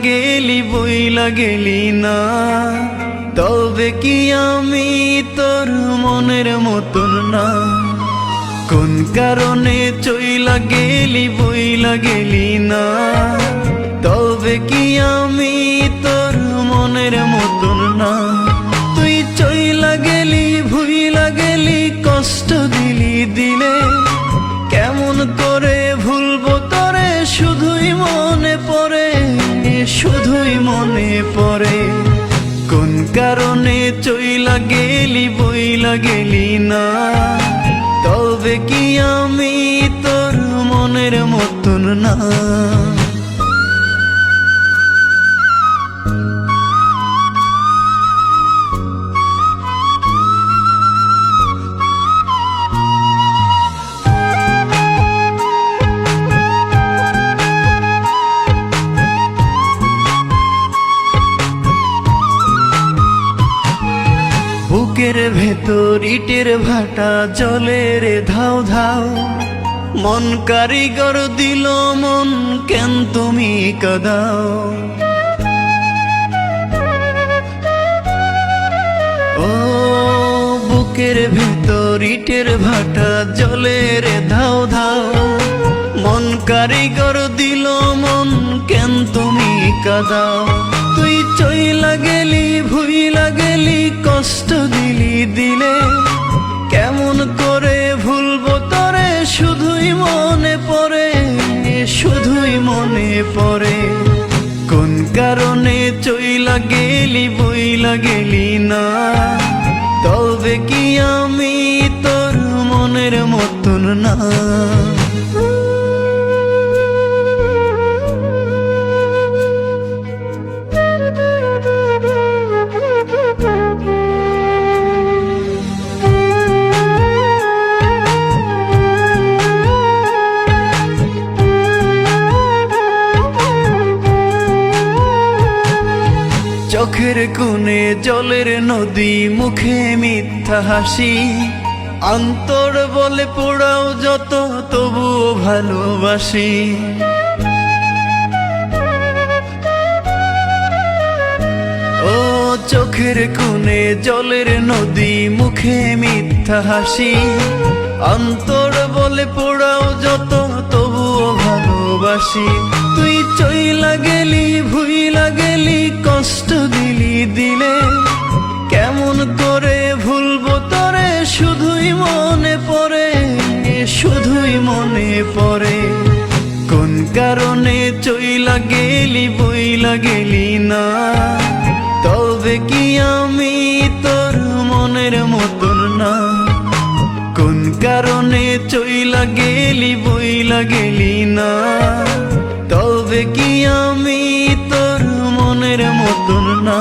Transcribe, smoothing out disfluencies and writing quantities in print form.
গেলি বইলা গেলি না, তবে কি আমি তোর মনের মতন না? কোন কারণে চইলা গেলি বইলা গেলি না, তবে কি আমি তোর মনের মতন না? তুই চইলা গেলি ভুইলা গেলি, কষ্ট দিলি দিলে, কেমন করে ভুলবো তোরে? শুধুই মনে পড়ে, শুধুই মনে পড়ে। কোন কারণে চইলা গেলি বইলা গেলি না, তবে কি আমি তোর মনের মতন না? বুকের ভেতর ইটের ভাটা জলে রে ধাও ধাও, মন কারিগর দিল মন, কেন তুমি কাঁদাও? ও বুকের ভেতর ইটের ভাটা জলে রে ধাও ধাও, মন কারিগর দিল মন, কেন তুমি কাঁদাও? তুই চইলা গেলি ভুইলা গেলি, কষ্ট দিলি দিলে, কেমন করে ভুলবো তোরে? শুধুই মনে পড়ে, শুধুই মনে পড়ে। কোন কারণে চইলা গেলি বইলা গেলি না, তবে কি আমি তোর মনের মতন না? চোখের কোণে জলের নদী, মুখে মিথ্যা হাসি, অন্তর বলে পোড়াও যত, তবুও ভালোবাসি। ও চোখের কোণে জলের নদী, মুখে মিথ্যা হাসি, অন্তর বলে পোড়াও যত, তবুও ভালোবাসি। তুই চইলা গেলি ভুইলা গেলি, কষ্ট দিলি দিলে, কেমন করে ভুলবো তোরে? শুধুই মনে পড়ে, শুধুই মনে পড়ে। কোন কারণে চইলা গেলি বইলা গেলি না, তবে কি আমি তোর মনের মতন না? কোন কারণে চইলা গেলি বইলা গেলি না, তবে কি আমি তোর মনের মতন না?